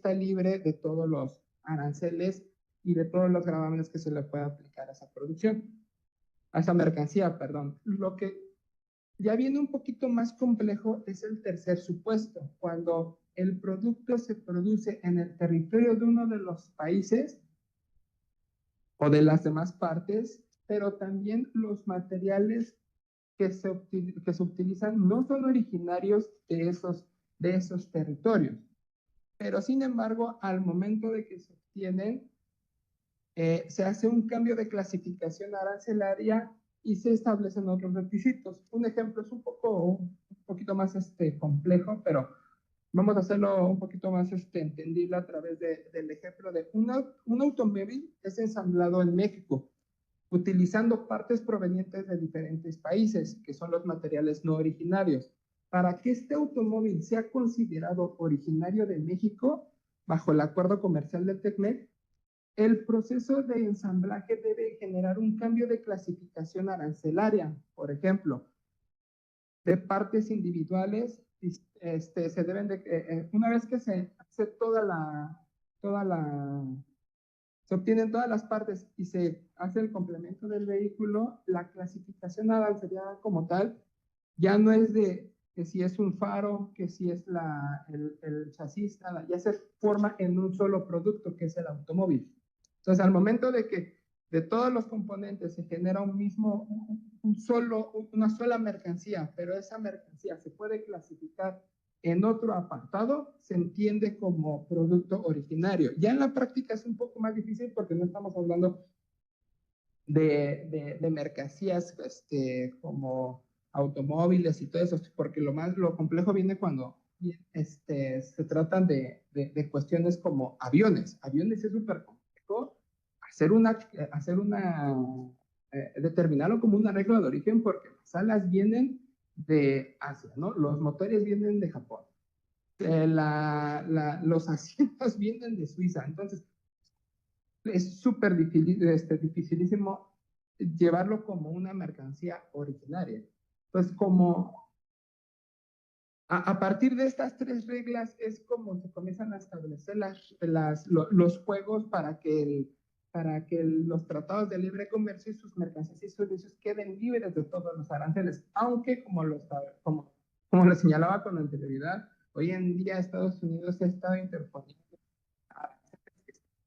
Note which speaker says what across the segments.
Speaker 1: está libre de todos los aranceles y de todos los gravámenes que se le puede aplicar a esa producción, a esa mercancía, perdón. Lo que ya viene un poquito más complejo es el tercer supuesto, cuando el producto se produce en el territorio de uno de los países o de las demás partes, pero también los materiales que se utilizan no son originarios de esos territorios. Pero sin embargo, al momento de que se obtienen, se hace un cambio de clasificación arancelaria y se establecen otros requisitos. Un ejemplo es un poquito más complejo, pero vamos a hacerlo un poquito más entendible a través del ejemplo de un automóvil es ensamblado en México, utilizando partes provenientes de diferentes países, que son los materiales no originarios. Para que este automóvil sea considerado originario de México, bajo el acuerdo comercial de TECMEC, el proceso de ensamblaje debe generar un cambio de clasificación arancelaria. Por ejemplo, de partes individuales, se deben de, una vez que se hace se obtienen todas las partes y se hace el complemento del vehículo, la clasificación arancelaria como tal ya no es de que si es un faro, que si es el chasis, nada, ya se forma en un solo producto que es el automóvil. Entonces, al momento de que de todos los componentes se genera una sola mercancía, pero esa mercancía se puede clasificar en otro apartado, se entiende como producto originario. Ya en la práctica es un poco más difícil porque no estamos hablando de mercancías como automóviles y todo eso, porque lo complejo viene cuando se tratan de cuestiones como aviones. Aviones es súper complejo determinarlo como una regla de origen porque las alas vienen de Asia, ¿no? Los motores vienen de Japón. Los asientos vienen de Suiza. Entonces, es súper dificilísimo llevarlo como una mercancía originaria. Entonces, como a partir de estas tres reglas es como se comienzan a establecer los juegos para que los tratados de libre comercio y sus mercancías y servicios queden libres de todos los aranceles, aunque como lo señalaba con anterioridad, hoy en día Estados Unidos ha estado interponiendo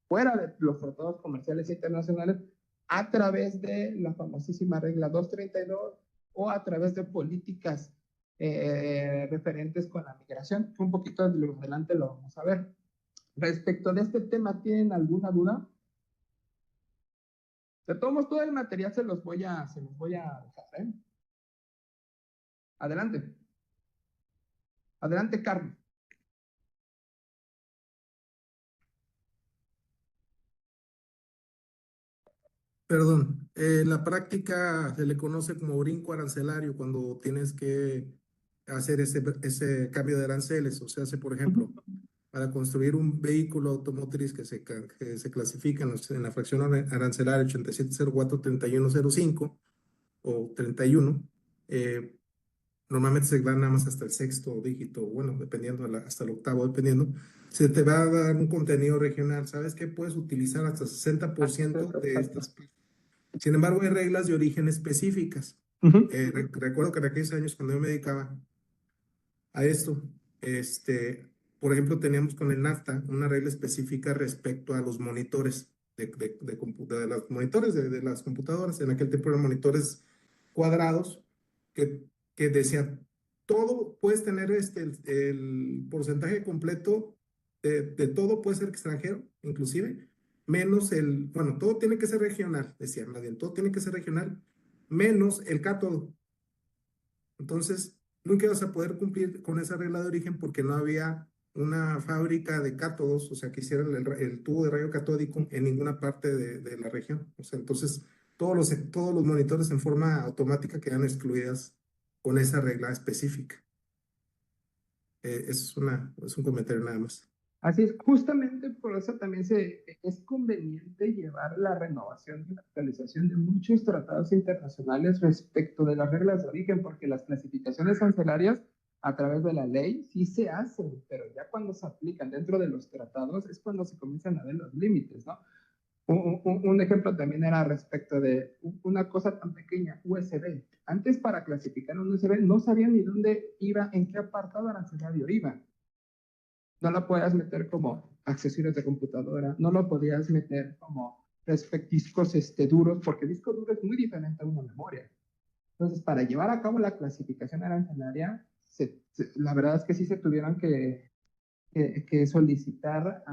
Speaker 1: fuera de los tratados comerciales internacionales a través de la famosísima regla 232 o a través de políticas referentes con la migración, que un poquito adelante lo vamos a ver. Respecto de este tema, ¿tienen alguna duda? De todos modos, todo el material se los voy a dejar, ¿eh? Adelante. Adelante, Carlos.
Speaker 2: Perdón, la práctica se le conoce como brinco arancelario cuando tienes que hacer ese cambio de aranceles. O sea, por ejemplo, para construir un vehículo automotriz que se clasifica en la fracción arancelaria 8704-3105 o 31, normalmente se va nada más hasta el sexto dígito, bueno, dependiendo, hasta el octavo, dependiendo. Se te va a dar un contenido regional. ¿Sabes qué? Puedes utilizar hasta 60% de estas. Sin embargo, hay reglas de origen específicas. Recuerdo que en aquellos años, cuando yo me dedicaba a esto, por ejemplo, teníamos con el NAFTA una regla específica respecto a los monitores de los monitores de las computadoras. En aquel tiempo eran monitores cuadrados que decían, todo puedes tener el porcentaje completo de todo puede ser extranjero, inclusive, menos bueno, todo tiene que ser regional, decía más bien, todo tiene que ser regional, menos el cátodo. Entonces, nunca vas a poder cumplir con esa regla de origen porque no había una fábrica de cátodos, o sea, que hicieran el tubo de rayo catódico en ninguna parte de la región. O sea, entonces, todos los monitores en forma automática quedan excluidas con esa regla específica. Es un comentario nada más.
Speaker 1: Así es, justamente por eso también es conveniente llevar la renovación y la actualización de muchos tratados internacionales respecto de las reglas de origen, porque las clasificaciones arancelarias a través de la ley, sí se hacen, pero ya cuando se aplican dentro de los tratados es cuando se comienzan a ver los límites, ¿no? Un ejemplo también era respecto de una cosa tan pequeña, USB. Antes para clasificar un USB no sabían ni dónde iba, en qué apartado arancelario iba. No lo podías meter como accesorios de computadora, no lo podías meter como discos duros, porque disco duro es muy diferente a una memoria. Entonces, para llevar a cabo la clasificación arancelaria, la verdad es que sí se tuvieron que solicitar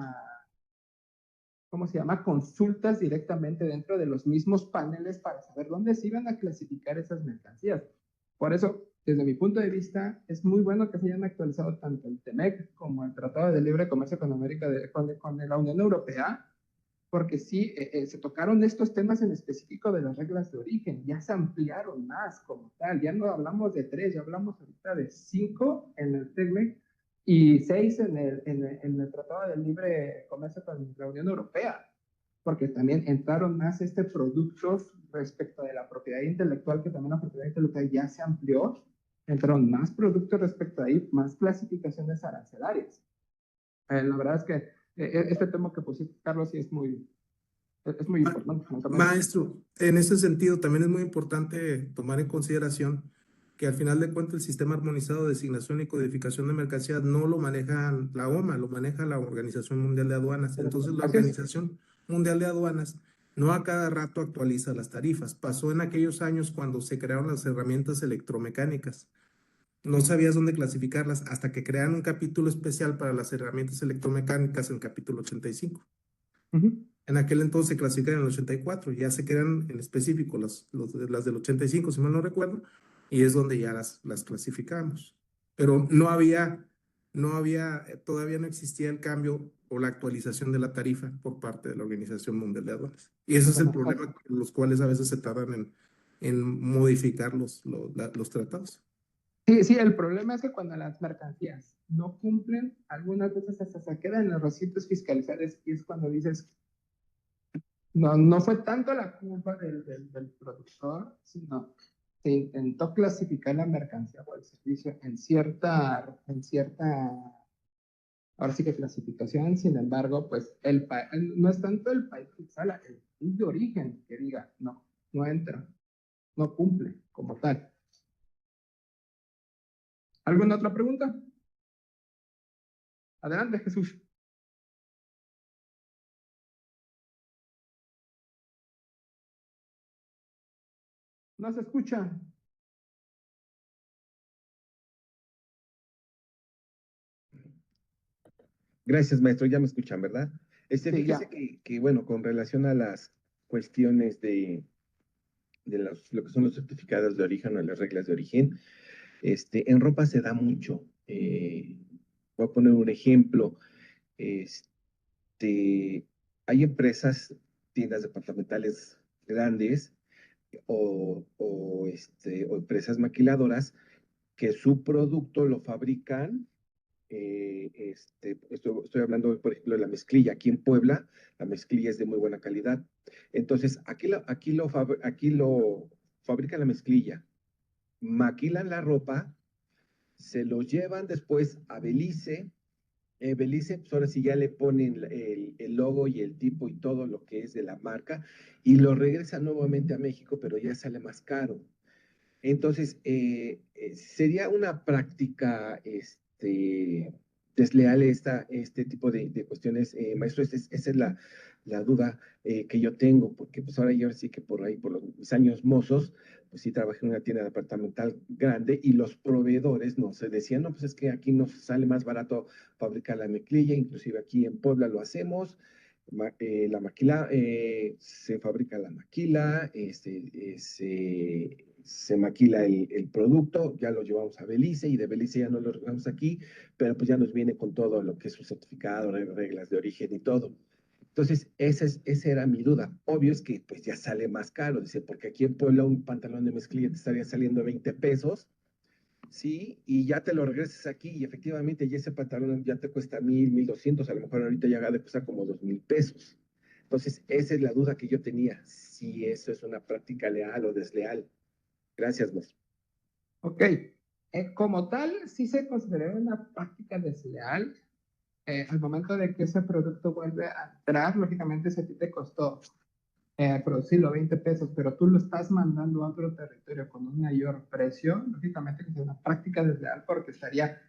Speaker 1: ¿cómo se llama? Consultas directamente dentro de los mismos paneles para saber dónde se iban a clasificar esas mercancías. Por eso, desde mi punto de vista, es muy bueno que se hayan actualizado tanto el TEMEC como el Tratado de Libre Comercio con América, con la Unión Europea, porque sí, se tocaron estos temas en específico de las reglas de origen, ya se ampliaron más como tal, ya no hablamos de 3, ya hablamos ahorita de 5 en el TEMEC y 6 en el Tratado de Libre Comercio con la Unión Europea, porque también entraron más productos respecto de la propiedad intelectual, que también la propiedad intelectual ya se amplió, entraron más productos respecto a ahí, más clasificaciones arancelarias. La verdad es que este tema que pusiste, Carlos, sí es muy importante.
Speaker 2: Maestro, en ese sentido también es muy importante tomar en consideración que al final de cuentas el sistema armonizado de designación y codificación de mercancías no lo maneja la OMA, lo maneja la Organización Mundial de Aduanas. Entonces la Organización Mundial de Aduanas no a cada rato actualiza las tarifas. Pasó en aquellos años cuando se crearon las herramientas electromecánicas. No sabías dónde clasificarlas hasta que crearon un capítulo especial para las herramientas electromecánicas, el capítulo 85. En aquel entonces se clasifican en el 84, ya se quedan en específico las del 85, si mal no recuerdo, y es donde ya las clasificamos. Pero todavía no existía el cambio o la actualización de la tarifa por parte de la Organización Mundial de Aduanas. Y ese es el problema con los cuales a veces se tardan en modificar los tratados.
Speaker 1: Sí, sí, el problema es que cuando las mercancías no cumplen, algunas veces hasta se quedan en los recintos fiscalizados y es cuando dices, no fue tanto la culpa del productor, sino se intentó clasificar la mercancía o el servicio ahora sí que clasificación, sin embargo, pues no es tanto el país que sala, el país de origen que diga, no entra, no cumple como tal. ¿Alguna otra pregunta? Adelante, Jesús. No se escucha.
Speaker 3: Gracias, maestro. Ya me escuchan, ¿verdad?
Speaker 1: Sí,
Speaker 3: Fíjese que, bueno, con relación a las cuestiones de lo que son los certificados de origen o las reglas de origen, en ropa se da mucho. Voy a poner un ejemplo. Hay empresas, tiendas departamentales grandes o empresas maquiladoras que su producto lo fabrican. Estoy hablando, por ejemplo, de la mezclilla. Aquí en Puebla, la mezclilla es de muy buena calidad. Entonces, aquí lo fabrican la mezclilla, maquilan la ropa, se lo llevan después a Belice. Belice, pues ahora sí ya le ponen el logo y el tipo y todo lo que es de la marca y lo regresan nuevamente a México, pero ya sale más caro. Entonces, sería una práctica desleal este tipo de cuestiones, maestro. Esa es la duda que yo tengo, porque pues ahora yo sí que por ahí, mis años mozos, pues sí trabajé en una tienda departamental grande y los proveedores no se decían, no, pues es que aquí nos sale más barato fabricar la mezclilla, inclusive aquí en Puebla lo hacemos. La maquila, se fabrica la maquila, se maquila el producto, ya lo llevamos a Belice y de Belice ya no lo llevamos aquí, pero pues ya nos viene con todo lo que es su certificado, reglas de origen y todo. Entonces, esa era mi duda. Obvio es que pues ya sale más caro, dice, porque aquí en Puebla un pantalón de mezclilla te estaría saliendo 20 pesos, ¿sí? Y ya te lo regresas aquí y efectivamente ya ese pantalón ya te cuesta 1,200, a lo mejor ahorita ya de costar como 2,000 pesos. Entonces, esa es la duda que yo tenía, si eso es una práctica leal o desleal. Gracias, maestro.
Speaker 1: Ok. Como tal, sí se considera una práctica desleal. Al momento de que ese producto vuelve a entrar, lógicamente, si a ti te costó producirlo 20 pesos, pero tú lo estás mandando a otro territorio con un mayor precio, lógicamente que es una práctica desleal porque estaría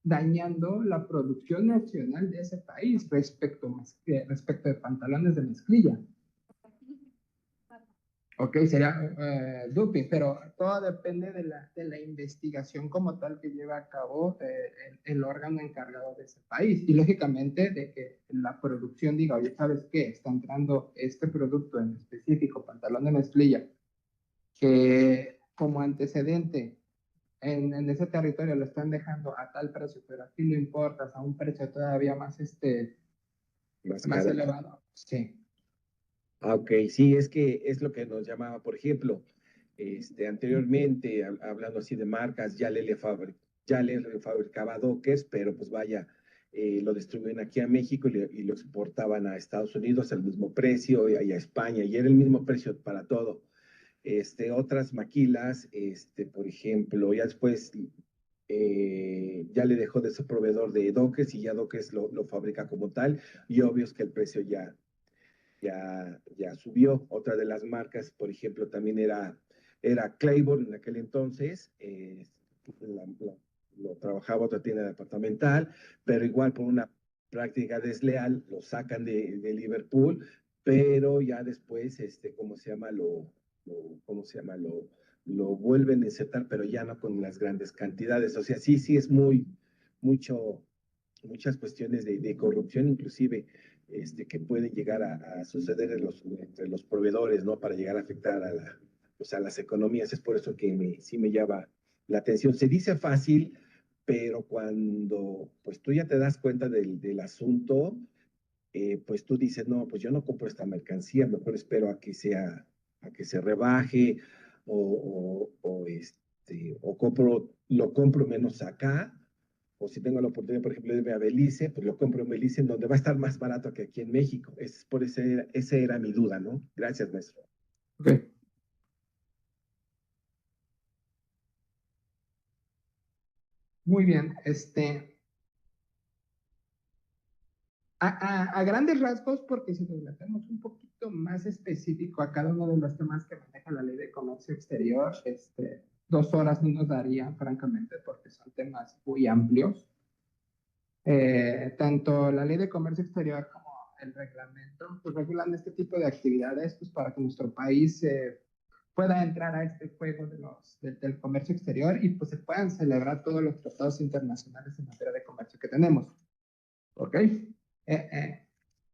Speaker 1: dañando la producción nacional de ese país respecto de pantalones de mezclilla. Ok, sería doping, pero todo depende de la investigación como tal que lleva a cabo el órgano encargado de ese país. Y lógicamente de que la producción diga, oye, ¿sabes qué? Está entrando este producto en específico, pantalón de mezclilla, que como antecedente en ese territorio lo están dejando a tal precio, pero aquí lo importas a un precio todavía más, más elevado. Sí.
Speaker 3: Ok, sí, es que es lo que nos llamaba, por ejemplo, anteriormente, hablando así de marcas, ya le fabricaba Dockers, pero pues vaya, lo distribuyen aquí a México y lo exportaban a Estados Unidos al mismo precio y a España, y era el mismo precio para todo. Otras maquilas, por ejemplo, ya después ya le dejó de ser proveedor de Dockers y ya Dockers lo fabrica como tal, y obvio es que el precio ya subió. Otra de las marcas, por ejemplo, también era Claiborne en aquel entonces, lo trabajaba otra tienda departamental, pero igual por una práctica desleal lo sacan de Liverpool, pero ya después, ¿cómo se llama? ¿Cómo se llama? Lo vuelven a insertar, pero ya no con las grandes cantidades. O sea, sí, sí es muchas cuestiones de corrupción, inclusive que pueden llegar a suceder entre los proveedores, ¿no? Para llegar a afectar pues a las economías. Es por eso que sí me llama la atención. Se dice fácil, pero cuando pues tú ya te das cuenta del asunto, pues tú dices, no, pues yo no compro esta mercancía, mejor espero a que se rebaje o lo compro menos acá, o si tengo la oportunidad, por ejemplo, de irme a Belice, pues lo compro en Belice, en donde va a estar más barato que aquí en México. Esa era mi duda, ¿no? Gracias, maestro.
Speaker 1: Okay. Muy bien, a grandes rasgos, porque si nos metemos un poquito más específico a cada uno de los temas que maneja la ley de comercio exterior, 2 horas no nos darían, francamente, porque son temas muy amplios. Tanto la ley de comercio exterior como el reglamento, pues regulan este tipo de actividades, pues para que nuestro país pueda entrar a este juego del comercio exterior y pues se puedan celebrar todos los tratados internacionales en materia de comercio que tenemos. ¿Ok?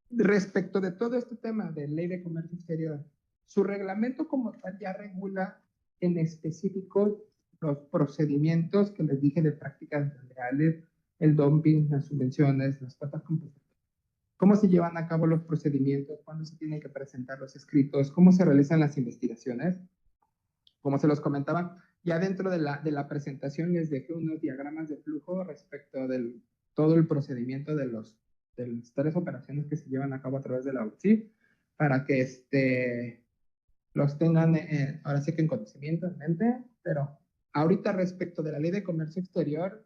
Speaker 1: Respecto de todo este tema de ley de comercio exterior, su reglamento como tal ya regula en específico los procedimientos que les dije de prácticas legales, el dumping, las subvenciones, las cuotas compensatorias. ¿Cómo se llevan a cabo los procedimientos? ¿Cuándo se tienen que presentar los escritos? ¿Cómo se realizan las investigaciones? Como se los comentaba, ya dentro de la presentación les dejé unos diagramas de flujo respecto de todo el procedimiento de las 3 operaciones que se llevan a cabo a través de la UCI, para que los tengan ahora sí que en conocimiento, en mente, pero ahorita respecto de la ley de comercio exterior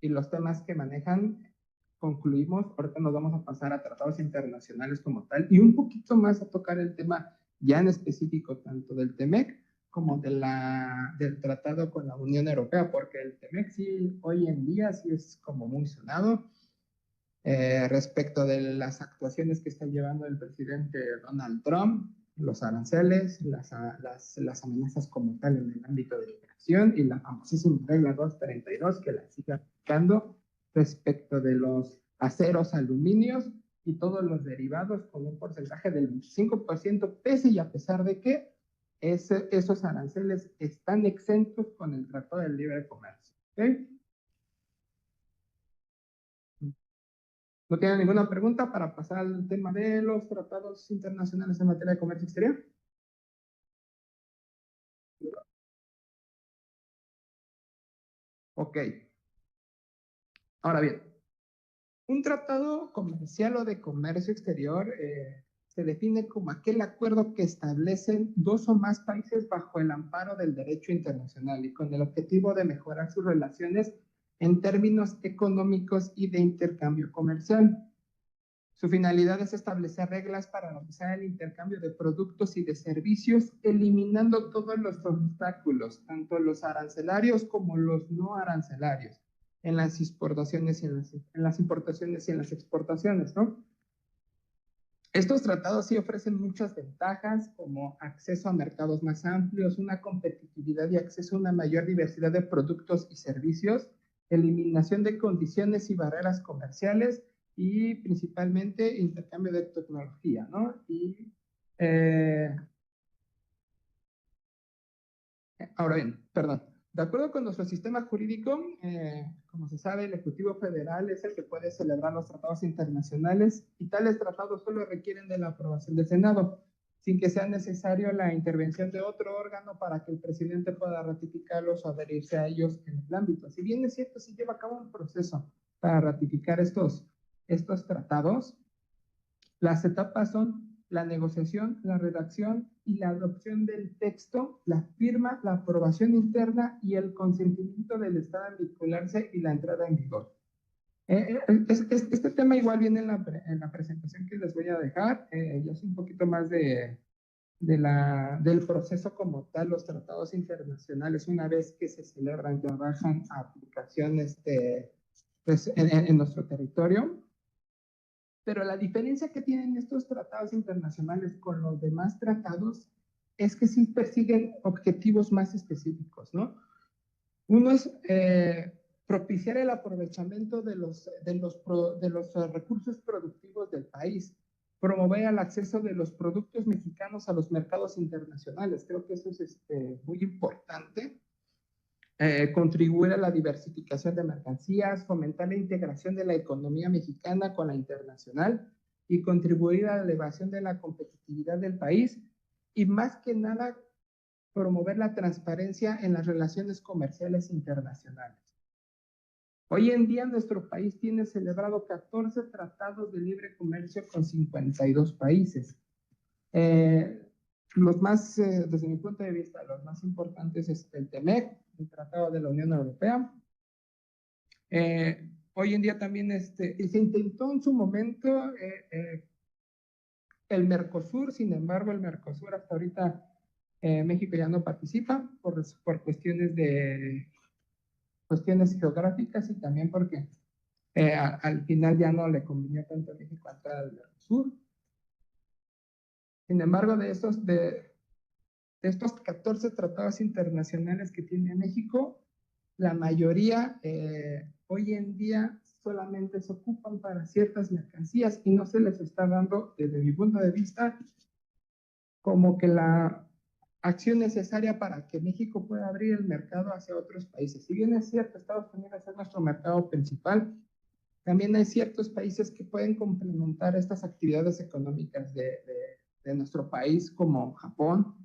Speaker 1: y los temas que manejan, concluimos. Ahorita nos vamos a pasar a tratados internacionales como tal y un poquito más a tocar el tema ya en específico tanto del TEMEC como del tratado con la Unión Europea, porque el TEMEC sí, hoy en día sí es como muy sonado respecto de las actuaciones que está llevando el presidente Donald Trump, los aranceles, las amenazas como tal en el ámbito de migración y la famosísima regla 232 que la sigue aplicando respecto de los aceros, aluminios y todos los derivados con un porcentaje del 25%, pese y a pesar de que esos aranceles están exentos con el Tratado de Libre Comercio. ¿Okay? ¿No tienen ninguna pregunta para pasar al tema de los tratados internacionales en materia de comercio exterior? Ok. Ahora bien, un tratado comercial o de comercio exterior se define como aquel acuerdo que establecen dos o más países bajo el amparo del derecho internacional y con el objetivo de mejorar sus relaciones en términos económicos y de intercambio comercial. Su finalidad es establecer reglas para realizar el intercambio de productos y de servicios, eliminando todos los obstáculos, tanto los arancelarios como los no arancelarios, en las exportaciones y en las importaciones y en las exportaciones, ¿no? Estos tratados sí ofrecen muchas ventajas, como acceso a mercados más amplios, una competitividad y acceso a una mayor diversidad de productos y servicios, eliminación de condiciones y barreras comerciales y principalmente intercambio de tecnología, ¿no? Y ahora bien, perdón. De acuerdo con nuestro sistema jurídico, como se sabe, el Ejecutivo Federal es el que puede celebrar los tratados internacionales y tales tratados solo requieren de la aprobación del Senado, sin que sea necesario la intervención de otro órgano para que el presidente pueda ratificarlos o adherirse a ellos en el ámbito. Si bien es cierto, si lleva a cabo un proceso para ratificar estos tratados, las etapas son la negociación, la redacción y la adopción del texto, la firma, la aprobación interna y el consentimiento del Estado en vincularse y la entrada en vigor. Este tema igual viene en la presentación que les voy a dejar, ya es un poquito más del proceso como tal. Los tratados internacionales, una vez que se celebran, ya bajan a aplicación pues, en nuestro territorio. Pero la diferencia que tienen estos tratados internacionales con los demás tratados es que sí persiguen objetivos más específicos, ¿no? Uno es propiciar el aprovechamiento de los recursos productivos del país, promover el acceso de los productos mexicanos a los mercados internacionales. Creo que eso es muy importante. Contribuir a la diversificación de mercancías, fomentar la integración de la economía mexicana con la internacional y contribuir a la elevación de la competitividad del país y más que nada promover la transparencia en las relaciones comerciales internacionales. Hoy en día nuestro país tiene celebrado 14 tratados de libre comercio con 52 países. Los más, desde mi punto de vista, los más importantes es el TEMEC, el Tratado de la Unión Europea. Hoy en día también se intentó en su momento el Mercosur, sin embargo, el Mercosur hasta ahorita México ya no participa por cuestiones geográficas y también porque al final ya no le convenía tanto a México entrar al Mercosur. Sin embargo, de estos 14 tratados internacionales que tiene México, la mayoría hoy en día solamente se ocupan para ciertas mercancías y no se les está dando, desde mi punto de vista, como que la acción necesaria para que México pueda abrir el mercado hacia otros países. Si bien es cierto, Estados Unidos es nuestro mercado principal, también hay ciertos países que pueden complementar estas actividades económicas de nuestro país, como Japón.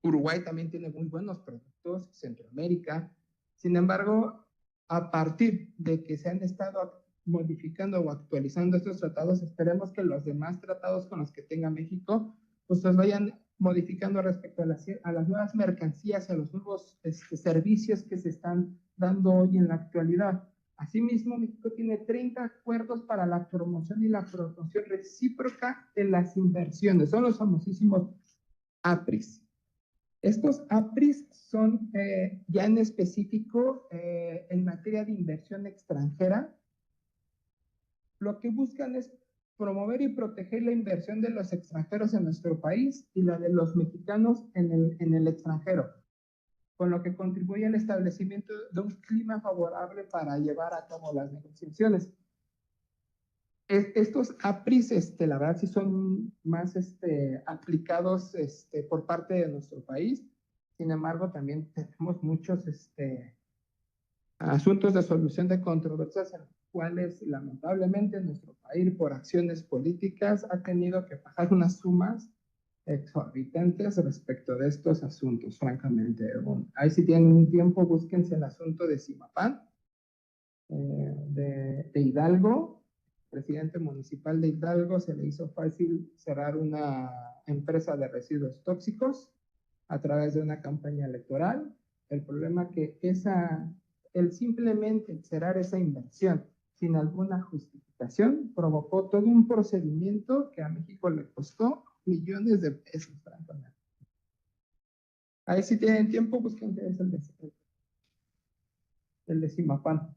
Speaker 1: Uruguay también tiene muy buenos productos, Centroamérica. Sin embargo, a partir de que se han estado modificando o actualizando estos tratados, esperemos que los demás tratados con los que tenga México, pues los vayan modificando respecto a las nuevas mercancías, a los nuevos servicios que se están dando hoy en la actualidad. Asimismo, México tiene 30 acuerdos para la promoción y la promoción recíproca de las inversiones. Son los famosísimos APRIS. Estos APRIS son ya en específico en materia de inversión extranjera. Lo que buscan es promover y proteger la inversión de los extranjeros en nuestro país y la de los mexicanos en el extranjero, con lo que contribuye al establecimiento de un clima favorable para llevar a cabo las negociaciones. Estos APRIS, la verdad, sí son más aplicados por parte de nuestro país. Sin embargo, también tenemos muchos asuntos de solución de controversias en los cuales, lamentablemente, nuestro país, por acciones políticas, ha tenido que pagar unas sumas exorbitantes respecto de estos asuntos, francamente. Ahí si tienen un tiempo, búsquense el asunto de Zimapán, de Hidalgo. presidente municipal de Hidalgo se le hizo fácil cerrar una empresa de residuos tóxicos a través de una campaña electoral. El problema que el simplemente cerrar esa inversión sin alguna justificación provocó todo un procedimiento que a México le costó millones de pesos, francamente. Ahí si tienen tiempo, busquen qué es el de Zimapán.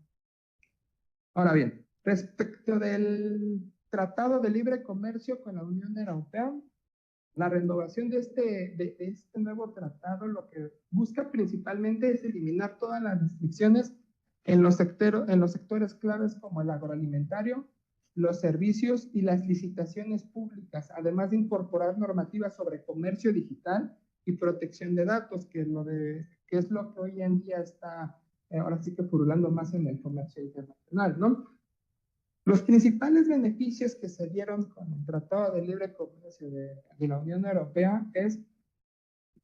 Speaker 1: Ahora bien, respecto del Tratado de Libre Comercio con la Unión Europea, la renovación de este nuevo tratado lo que busca principalmente es eliminar todas las restricciones en los sectores claves como el agroalimentario, los servicios y las licitaciones públicas, además de incorporar normativas sobre comercio digital y protección de datos, que es lo que hoy en día está ahora sí que purulando más en el comercio internacional, ¿no? Los principales beneficios que se dieron con el Tratado de Libre Comercio de la Unión Europea es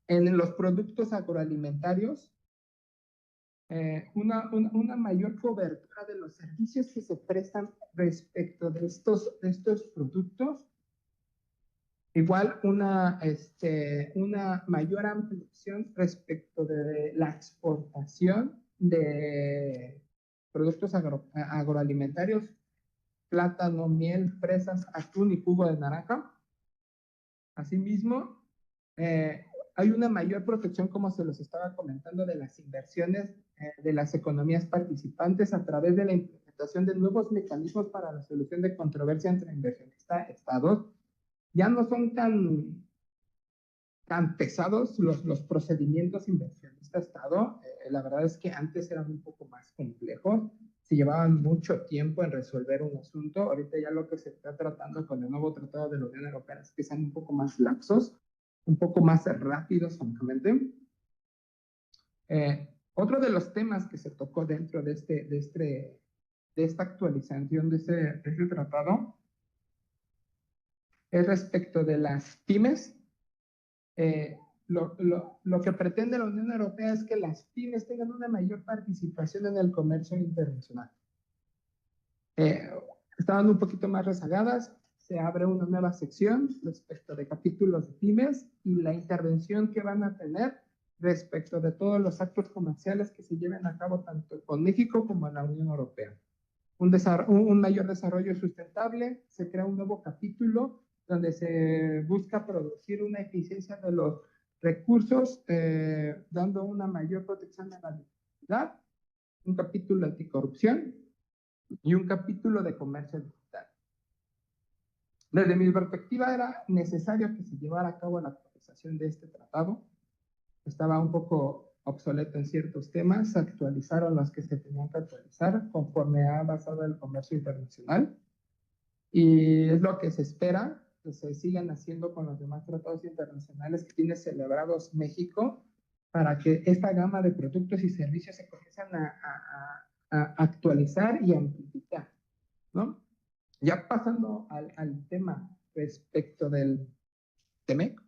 Speaker 1: en los productos agroalimentarios, una mayor cobertura de los servicios que se prestan respecto de estos productos, igual una mayor ampliación respecto de la exportación de productos agroalimentarios, plátano, miel, fresas, atún y jugo de naranja. Asimismo, hay una mayor protección, como se los estaba comentando, de las inversiones de las economías participantes a través de la implementación de nuevos mecanismos para la solución de controversia entre inversionistas y estados. Ya no son tan pesados los procedimientos inversionista-estado. La verdad es que antes eran un poco más complejos, se llevaban mucho tiempo en resolver un asunto. Ahorita ya lo que se está tratando con el nuevo Tratado de la Unión Europea es que sean un poco más laxos, un poco más rápidos, francamente. Otro de los temas que se tocó dentro de esta actualización de ese tratado es respecto de las pymes. Lo que pretende la Unión Europea es que las pymes tengan una mayor participación en el comercio internacional. Estaban un poquito más rezagadas, se abre una nueva sección respecto de capítulos de pymes y la intervención que van a tener respecto de todos los actos comerciales que se lleven a cabo tanto con México como en la Unión Europea. Un mayor desarrollo sustentable, se crea un nuevo capítulo donde se busca producir una eficiencia de los recursos, dando una mayor protección a la biodiversidad, un capítulo anticorrupción y un capítulo de comercio digital. Desde mi perspectiva era necesario que se llevara a cabo la actualización de este tratado. Estaba un poco obsoleto en ciertos temas, se actualizaron los que se tenían que actualizar conforme ha avanzado el comercio internacional. Y es lo que se espera que se sigan haciendo con los demás tratados internacionales que tiene celebrados México, para que esta gama de productos y servicios se comiencen a actualizar y amplificar, ¿no? Ya pasando al tema respecto del TEMEC.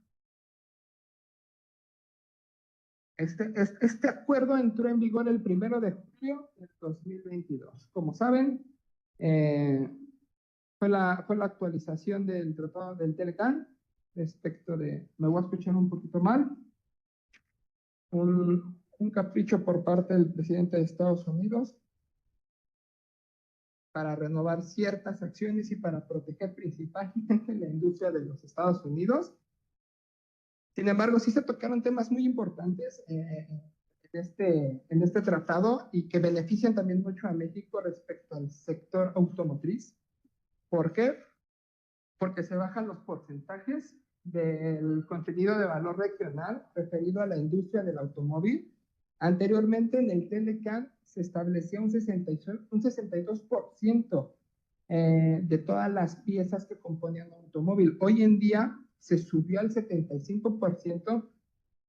Speaker 1: Este acuerdo entró en vigor el 1 de julio del 2022. Como saben, fue la actualización del tratado del TELCAN respecto de, me voy a escuchar un poquito mal, un capricho por parte del presidente de Estados Unidos para renovar ciertas acciones y para proteger principalmente la industria de los Estados Unidos. Sin embargo, sí se tocaron temas muy importantes en este tratado y que benefician también mucho a México respecto al sector automotriz. ¿Por qué? Porque se bajan los porcentajes del contenido de valor regional referido a la industria del automóvil. Anteriormente en el TLCAN se establecía un 62% de todas las piezas que componían un automóvil. Hoy en día se subió al 75%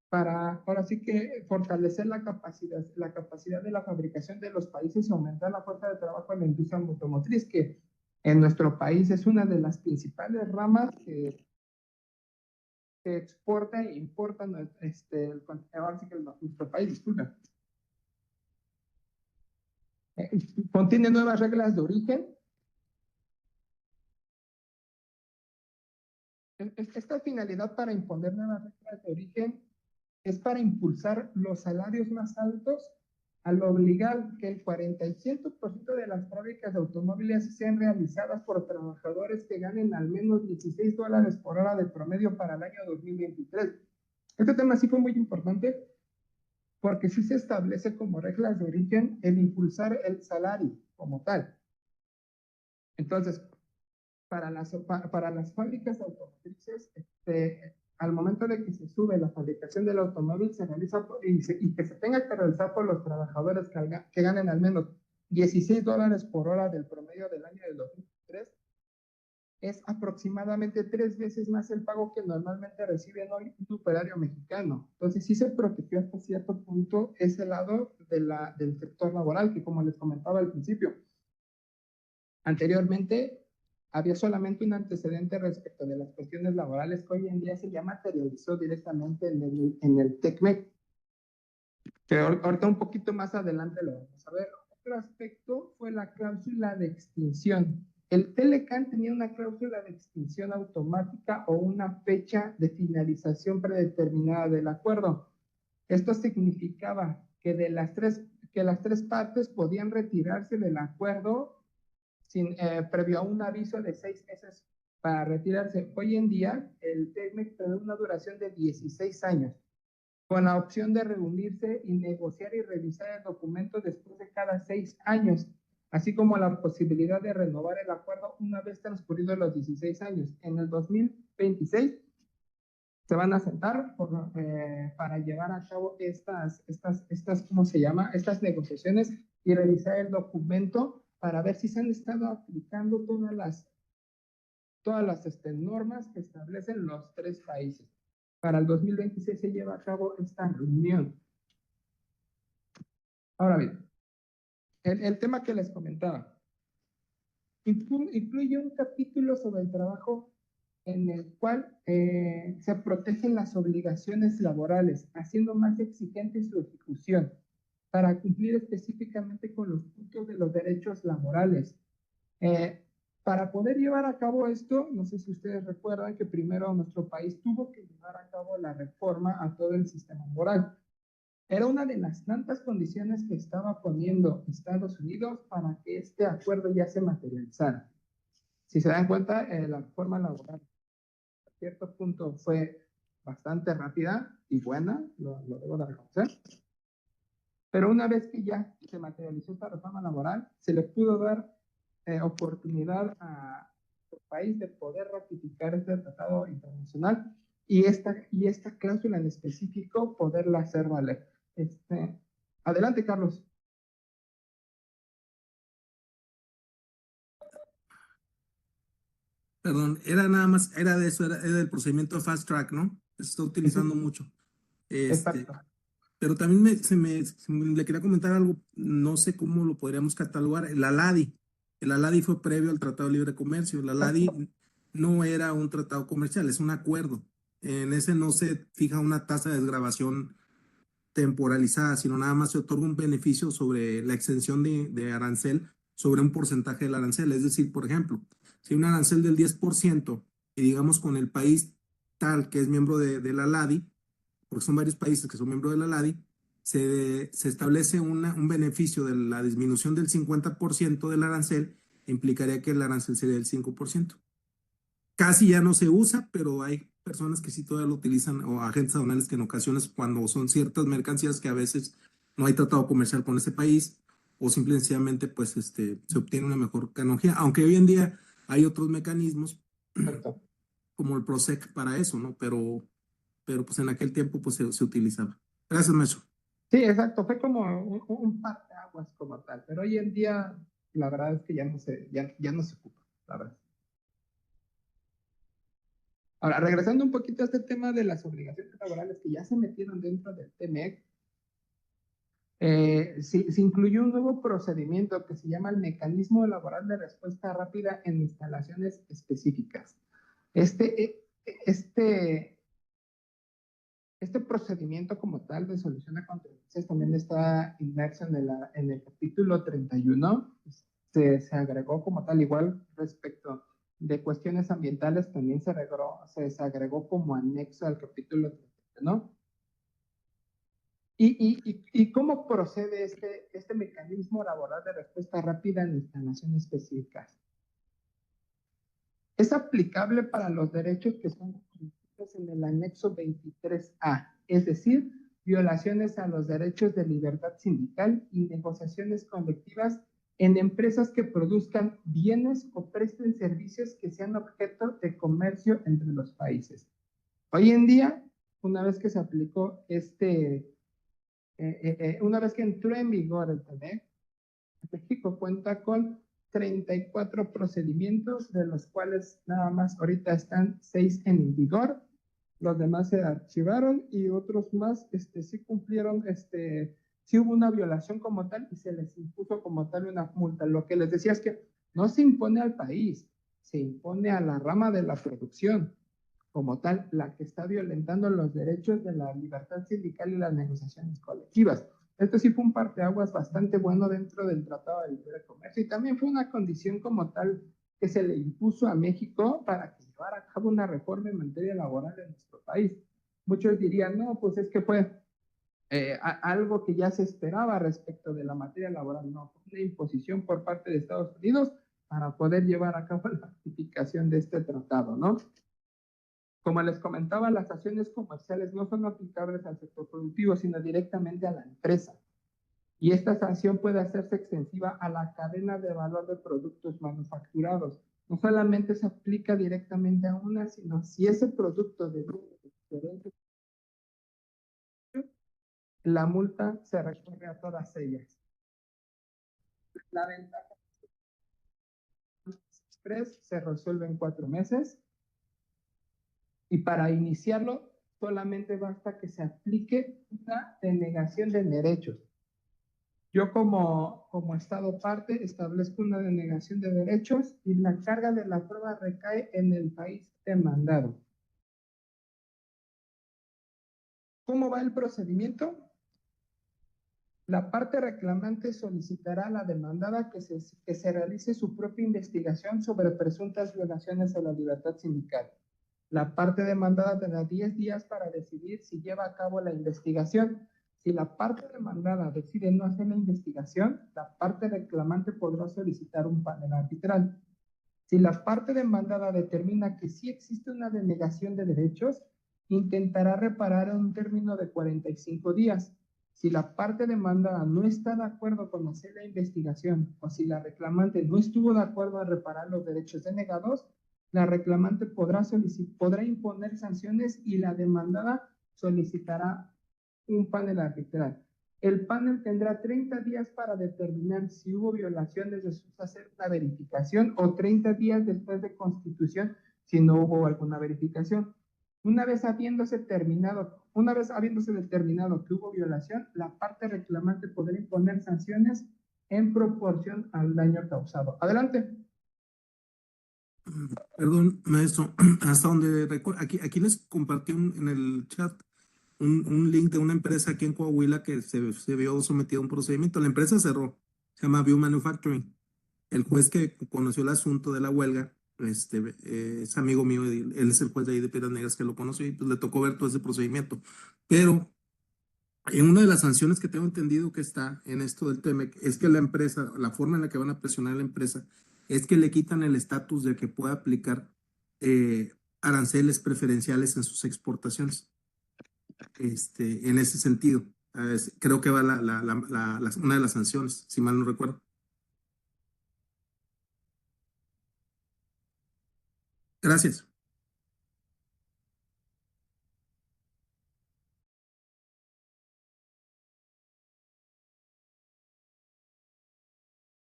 Speaker 1: para ahora sí que fortalecer la capacidad de la fabricación de los países y aumentar la fuerza de trabajo en la industria automotriz, que en nuestro país es una de las principales ramas que exporta e importa ahora sí que nuestro país, disculpa. Contiene nuevas reglas de origen Esta finalidad para imponer nuevas reglas de origen es para impulsar los salarios más altos al obligar que el 47% de las fábricas de automóviles sean realizadas por trabajadores que ganen al menos $16 por hora de promedio para el año 2023. Este tema sí fue muy importante porque sí se establece como reglas de origen el impulsar el salario como tal. Entonces, para las fábricas automotrices, al momento de que se sube la fabricación del automóvil, se realiza y que se tenga que realizar por los trabajadores que ganen al menos $16 por hora del promedio del año del 2003, es aproximadamente 3 veces más el pago que normalmente recibe hoy un operario mexicano. Entonces, sí se protegió hasta cierto punto ese lado del sector laboral, que como les comentaba al principio, anteriormente había solamente un antecedente respecto de las cuestiones laborales que hoy en día se ya materializó directamente en el TECMEC. Pero ahorita un poquito más adelante lo vamos a ver. Otro aspecto fue la cláusula de extinción. El TLCAN tenía una cláusula de extinción automática o una fecha de finalización predeterminada del acuerdo. Esto significaba que las tres partes podían retirarse del acuerdo previo a un aviso de 6 meses para retirarse. Hoy en día, el TECMEC tiene una duración de 16 años, con la opción de reunirse y negociar y revisar el documento después de cada 6 años, así como la posibilidad de renovar el acuerdo una vez transcurridos los 16 años. En el 2026 se van a sentar para llevar a cabo ¿cómo se llama? Estas negociaciones y revisar el documento para ver si se han estado aplicando todas las normas que establecen los 3 países. Para el 2026 se lleva a cabo esta reunión. Ahora bien, el tema que les comentaba incluye un capítulo sobre el trabajo en el cual se protegen las obligaciones laborales, haciendo más exigente su ejecución para cumplir específicamente con los puntos de los derechos laborales. Para poder llevar a cabo esto, no sé si ustedes recuerdan que primero nuestro país tuvo que llevar a cabo la reforma a todo el sistema laboral. Era una de las tantas condiciones que estaba poniendo Estados Unidos para que este acuerdo ya se materializara. Si se dan cuenta, la reforma laboral a cierto punto fue bastante rápida y buena, lo debo de reconocer. Pero una vez que ya se materializó esta reforma laboral, se le pudo dar oportunidad a nuestro país de poder ratificar este tratado internacional y esta cláusula en específico poderla hacer valer. Adelante, Carlos.
Speaker 2: Perdón, era nada más, era de eso, era del procedimiento fast track, ¿no? Se está utilizando mucho.
Speaker 1: Exacto.
Speaker 2: Pero también le quería comentar algo, no sé cómo lo podríamos catalogar, el ALADI. El ALADI fue previo al Tratado de Libre Comercio. El ALADI no era un tratado comercial, es un acuerdo. En ese no se fija una tasa de desgravación temporalizada, sino nada más se otorga un beneficio sobre la exención de arancel sobre un porcentaje del arancel. Es decir, por ejemplo, si hay un arancel del 10% y digamos con el país tal que es miembro de la LADI, porque son varios países que son miembros de la LADI, se establece un beneficio de la disminución del 50% del arancel, implicaría que el arancel sería del 5%. Casi ya no se usa, pero hay personas que sí todavía lo utilizan, o agentes aduanales que en ocasiones cuando son ciertas mercancías que a veces no hay tratado comercial con ese país, o simplemente pues se obtiene una mejor canonjía, aunque hoy en día hay otros mecanismos
Speaker 1: Perfecto.
Speaker 2: como el PROSEC para eso, ¿no? Pero pues en aquel tiempo pues se utilizaba. Gracias, maestro.
Speaker 1: Sí, exacto, fue como un parteaguas como tal, pero hoy en día la verdad es que ya no se ocupa, la verdad. Ahora, regresando un poquito a este tema de las obligaciones laborales que ya se metieron dentro del TEMEC, se incluyó un nuevo procedimiento que se llama el Mecanismo Laboral de Respuesta Rápida en Instalaciones Específicas. Este procedimiento como tal de solución a controversias también está inmerso en el capítulo 31. Se agregó como tal igual respecto de cuestiones ambientales también se desagregó como anexo al capítulo 30, ¿no? ¿Y cómo procede este mecanismo laboral de respuesta rápida en instalaciones específicas? Es aplicable para los derechos que son contidos en el anexo 23A, es decir, violaciones a los derechos de libertad sindical y negociaciones colectivas en empresas que produzcan bienes o presten servicios que sean objeto de comercio entre los países. Hoy en día, una vez que se aplicó una vez que entró en vigor el TEMEC, México cuenta con 34 procedimientos, de los cuales nada más ahorita están 6 en vigor. Los demás se archivaron y otros más sí cumplieron, sí hubo una violación como tal y se les impuso como tal una multa. Lo que les decía es que no se impone al país, se impone a la rama de la producción como tal, la que está violentando los derechos de la libertad sindical y las negociaciones colectivas. Esto sí fue un parteaguas bastante bueno dentro del Tratado de Libre Comercio y también fue una condición como tal que se le impuso a México para que llevara a cabo una reforma en materia laboral en nuestro país. Muchos dirían, no, pues es que fue algo que ya se esperaba respecto de la materia laboral, no, fue una imposición por parte de Estados Unidos para poder llevar a cabo la ratificación de este tratado, ¿no? Como les comentaba, las sanciones comerciales no son aplicables al sector productivo, sino directamente a la empresa. Y esta sanción puede hacerse extensiva a la cadena de valor de productos manufacturados. No solamente se aplica directamente a una, sino si ese producto de diferente, la multa se recorre a todas ellas. La ventaja express se resuelve en 4 meses. Y para iniciarlo, solamente basta que se aplique una denegación de derechos. Yo como Estado parte establezco una denegación de derechos y la carga de la prueba recae en el país demandado. ¿Cómo va el procedimiento? La parte reclamante solicitará a la demandada que se realice su propia investigación sobre presuntas violaciones a la libertad sindical. La parte demandada tendrá 10 días para decidir si lleva a cabo la investigación. Si la parte demandada decide no hacer la investigación, la parte reclamante podrá solicitar un panel arbitral. Si la parte demandada determina que sí existe una denegación de derechos, intentará reparar en un término de 45 días. Si la parte demandada no está de acuerdo con hacer la investigación o si la reclamante no estuvo de acuerdo en reparar los derechos denegados, la reclamante podrá imponer sanciones y la demandada solicitará un panel arbitral. El panel tendrá 30 días para determinar si hubo violaciones, después hacer una verificación, o 30 días después de constitución si no hubo alguna verificación. Una vez habiéndose determinado que hubo violación, la parte reclamante podrá imponer sanciones en proporción al daño causado. Adelante.
Speaker 2: Perdón, maestro, hasta donde recuerdo, aquí les compartí en el chat un link de una empresa aquí en Coahuila que se vio sometida a un procedimiento. La empresa cerró, se llama View Manufacturing. El juez que conoció el asunto de la huelga, es amigo mío, él es el juez de ahí de Piedras Negras que lo conoció y pues le tocó ver todo ese procedimiento. Pero en una de las sanciones que tengo entendido que está en esto del TEMEC es que la empresa, la forma en la que van a presionar a la empresa es que le quitan el estatus de que pueda aplicar aranceles preferenciales en sus exportaciones. En ese sentido, creo que va una de las sanciones, si mal no recuerdo. Gracias.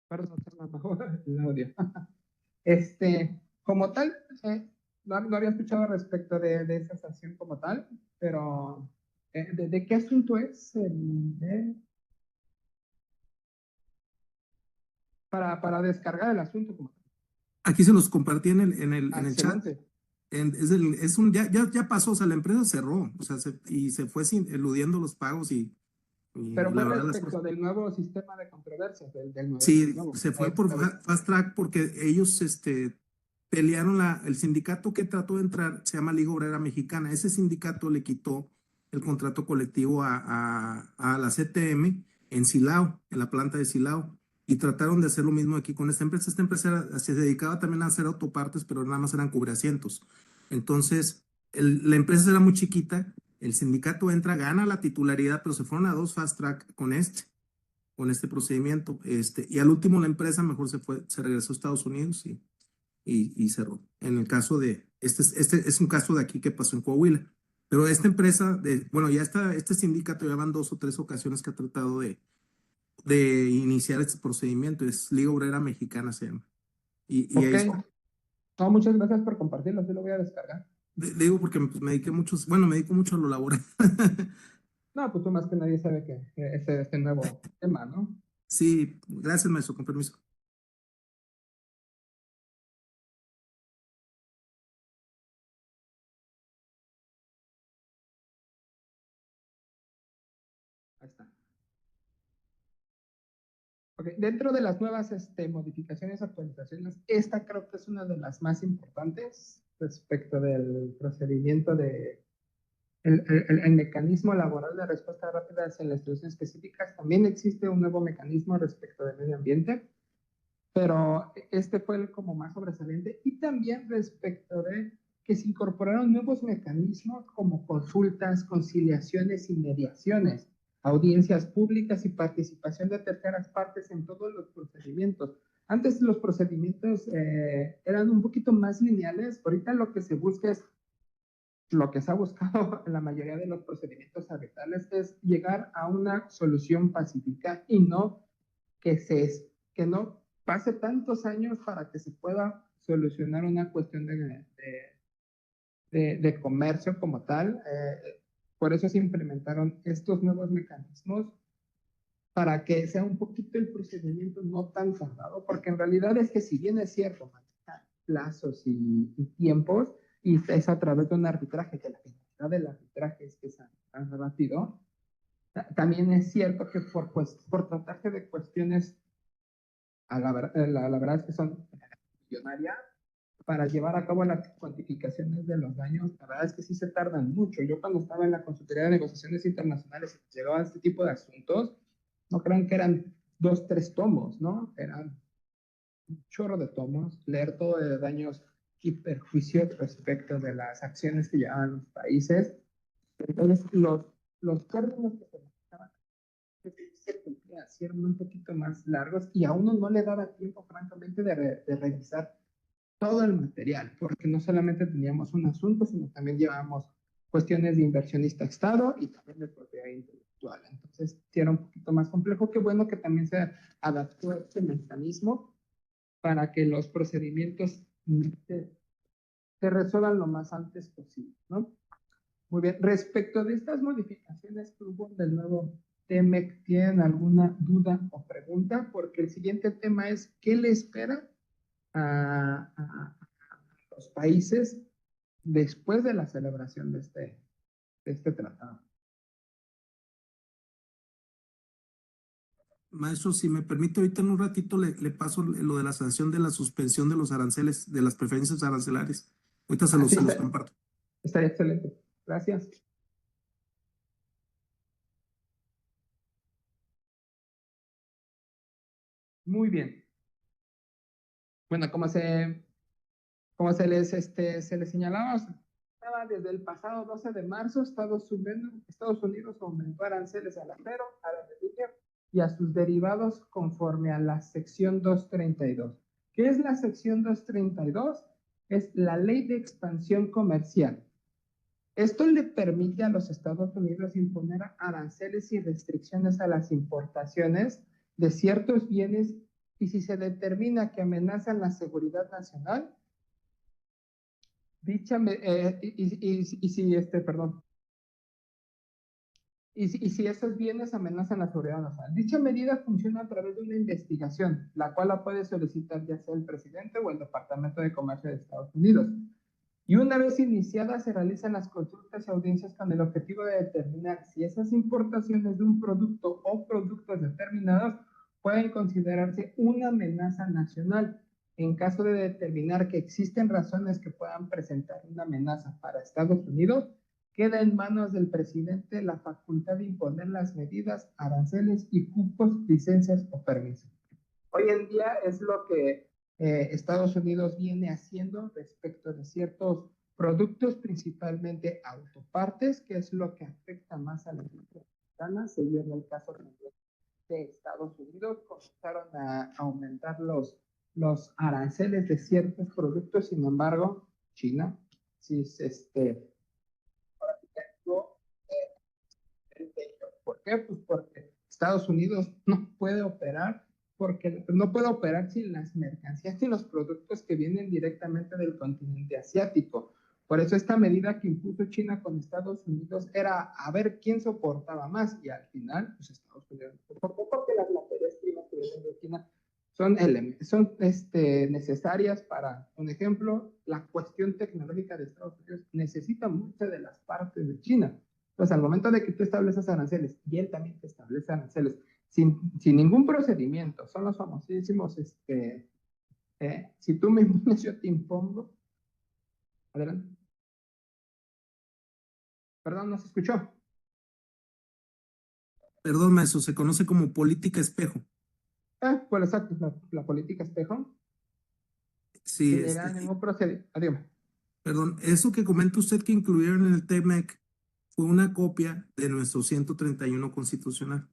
Speaker 1: Perdón, se me apagó el audio. Como tal, no había escuchado respecto de esa sanción como tal, pero ¿de qué asunto es? Para descargar el asunto como tal.
Speaker 2: Aquí se los compartí en el chat.
Speaker 1: Excelente.
Speaker 2: Ya pasó, o sea, la empresa cerró, o sea, y se fue eludiendo los pagos y
Speaker 1: Pero
Speaker 2: la
Speaker 1: fue
Speaker 2: verdad
Speaker 1: respecto del nuevo sistema de controversias, del nuevo.
Speaker 2: Sí, se fue por fast track porque ellos, pelearon el sindicato que trató de entrar, se llama Liga Obrera Mexicana. Ese sindicato le quitó el contrato colectivo a la CTM en Silao, en la planta de Silao, y trataron de hacer lo mismo aquí con esta empresa. Esta empresa se dedicaba también a hacer autopartes, pero nada más eran cubriasientos. Entonces, la empresa era muy chiquita, el sindicato entra, gana la titularidad, pero se fueron a 2 fast track con este procedimiento. Y al último la empresa mejor se regresó a Estados Unidos y cerró. En el caso este es un caso de aquí que pasó en Coahuila. Pero esta empresa, bueno, este sindicato ya van 2 o 3 ocasiones que ha tratado de iniciar este procedimiento. Es Liga Obrera Mexicana, se llama. Y
Speaker 1: Ok.
Speaker 2: ahí está.
Speaker 1: No, muchas gracias por compartirlo, sí lo voy a descargar.
Speaker 2: Digo porque pues, me dedico mucho a lo laboral.
Speaker 1: No, pues tú más que nadie sabe que este nuevo tema, ¿no?
Speaker 2: Sí, gracias, maestro, con permiso.
Speaker 1: Ahí está. Okay. Dentro de las nuevas modificaciones, actualizaciones, esta creo que es una de las más importantes respecto del procedimiento el mecanismo laboral de respuesta rápida hacia las situaciones específicas. También existe un nuevo mecanismo respecto del medio ambiente, pero este fue el como más sobresaliente. Y también respecto de que se incorporaron nuevos mecanismos como consultas, conciliaciones y mediaciones, audiencias públicas y participación de terceras partes en todos los procedimientos. Antes los procedimientos eran un poquito más lineales, ahorita lo que se busca es, lo que se ha buscado en la mayoría de los procedimientos arbitrales es llegar a una solución pacífica y no que no pase tantos años para que se pueda solucionar una cuestión de comercio como tal. Por eso se implementaron estos nuevos mecanismos para que sea un poquito el procedimiento no tan tardado, porque en realidad es que si bien es cierto, manejar plazos y tiempos, y es a través de un arbitraje, que la finalidad del arbitraje es que sea tan rápido, también es cierto que por tratarse de cuestiones, la verdad es que son millonarias, para llevar a cabo las cuantificaciones de los daños, la verdad es que sí se tardan mucho. Yo cuando estaba en la Consultoría de Negociaciones Internacionales y llegaban a este tipo de asuntos, no crean que eran 2, 3 tomos, ¿no? Eran un chorro de tomos, leer todo de daños y perjuicios respecto de las acciones que llevaban los países. Entonces, los términos que se manejaban se cumplían, eran un poquito más largos y a uno no le daba tiempo, francamente, de revisar todo el material, porque no solamente teníamos un asunto, sino también llevábamos cuestiones de inversionista-estado y también de propiedad intelectual. Entonces, sí era un poquito más complejo. Qué bueno que también se adaptó este mecanismo para que los procedimientos se resuelvan lo más antes posible, ¿no? Muy bien. Respecto de estas modificaciones que hubo del nuevo TEMEC, ¿tienen alguna duda o pregunta? Porque el siguiente tema es, ¿qué le espera a los países después de la celebración de este tratado?
Speaker 2: Maestro, si me permite, ahorita en un ratito le paso lo de la sanción de la suspensión de los aranceles, de las preferencias arancelarias. Ahorita se los comparto.
Speaker 1: Estaría excelente. Gracias. Muy bien. Bueno, se les señalaba, desde el pasado 12 de marzo, Estados Unidos aumentó aranceles al acero, al aluminio y a sus derivados conforme a la sección 232. ¿Qué es la sección 232? Es la ley de expansión comercial. Esto le permite a los Estados Unidos imponer aranceles y restricciones a las importaciones de ciertos bienes y si se determina que amenazan la seguridad nacional, si esos bienes amenazan la seguridad nacional. Dicha medida funciona a través de una investigación, la cual la puede solicitar ya sea el presidente o el Departamento de Comercio de Estados Unidos. Y una vez iniciadas, se realizan las consultas y audiencias con el objetivo de determinar si esas importaciones de un producto o productos determinados pueden considerarse una amenaza nacional. en caso de determinar que existen razones que puedan presentar una amenaza para Estados Unidos, queda en manos del presidente la facultad de imponer las medidas, aranceles y cupos, licencias o permisos. Hoy en día es lo que Estados Unidos viene haciendo respecto de ciertos productos, principalmente autopartes, que es lo que afecta más a la industria mexicana. Se vio en el caso de Estados Unidos, comenzaron a aumentar los aranceles de ciertos productos. Sin embargo, China sí ¿por qué? Pues porque Estados Unidos no puede operar, porque no puede operar sin las mercancías y los productos que vienen directamente del continente asiático. Por eso esta medida que impuso China con Estados Unidos era a ver quién soportaba más, y al final, pues Estados Unidos soportó, porque las materias primas que vienen de China son necesarias para, un ejemplo, la cuestión tecnológica de Estados Unidos necesita muchas de las partes de China. Entonces, al momento de que tú estableces aranceles y él también te establece aranceles sin ningún procedimiento, son los famosísimos, si tú me impones, yo te impongo. Adelante. Perdón, no se escuchó.
Speaker 2: Perdón, maestro, se conoce como política espejo.
Speaker 1: Pues exacto, la política espejo.
Speaker 2: Sí,
Speaker 1: Sin llegar a ningún procedimiento. Adiós.
Speaker 2: perdón, eso que comenta usted que incluyeron en el TEMEC fue una copia de nuestro 131 constitucional.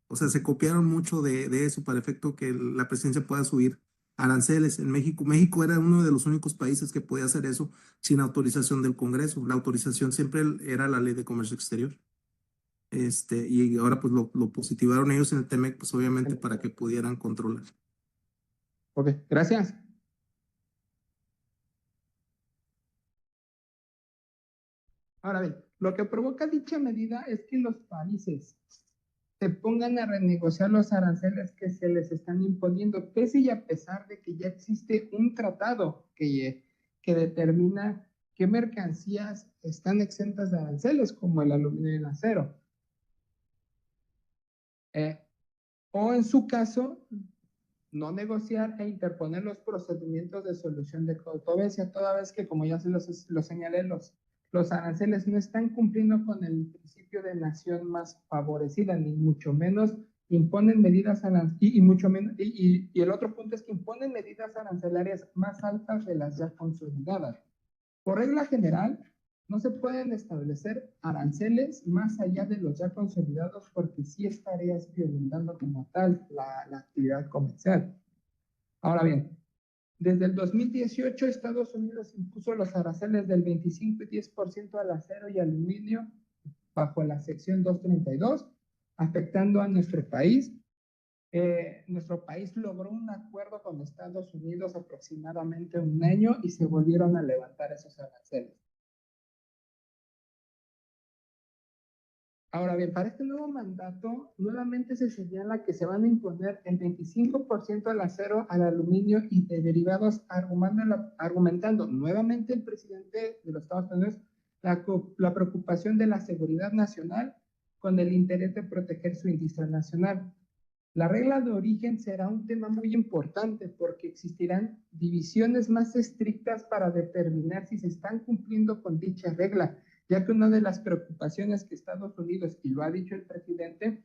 Speaker 2: O sea, se copiaron mucho de eso para efecto que la presidencia pueda subir aranceles en México. México era uno de los únicos países que podía hacer eso sin autorización del Congreso. La autorización siempre era la Ley de Comercio Exterior. Y ahora pues lo positivaron ellos en el TEMEC, pues obviamente para que pudieran controlar.
Speaker 1: Ok, gracias. Ahora bien, lo que provoca dicha medida es que los países se pongan a renegociar los aranceles que se les están imponiendo, pese y a pesar de que ya existe un tratado que determina qué mercancías están exentas de aranceles, como el aluminio y el acero. O en su caso, no negociar e interponer los procedimientos de solución de controversia, toda vez que, como ya se lo señalé, los aranceles no están cumpliendo con el principio de nación más favorecida, ni mucho menos imponen medidas y el otro punto es que imponen medidas arancelarias más altas de las ya consolidadas. Por regla general, no se pueden establecer aranceles más allá de los ya consolidados, porque sí estarías violentando como tal la actividad comercial. Ahora bien, desde el 2018 Estados Unidos impuso los aranceles del 25 y 10% al acero y aluminio bajo la sección 232, afectando a nuestro país. Nuestro país logró un acuerdo con Estados Unidos aproximadamente un año y se volvieron a levantar esos aranceles. Ahora bien, para este nuevo mandato, nuevamente se señala que se van a imponer el 25% al acero, al aluminio y de derivados, argumentando nuevamente el presidente de los Estados Unidos la preocupación de la seguridad nacional con el interés de proteger su industria nacional. La regla de origen será un tema muy importante porque existirán divisiones más estrictas para determinar si se están cumpliendo con dicha regla, ya que una de las preocupaciones que Estados Unidos, y lo ha dicho el presidente,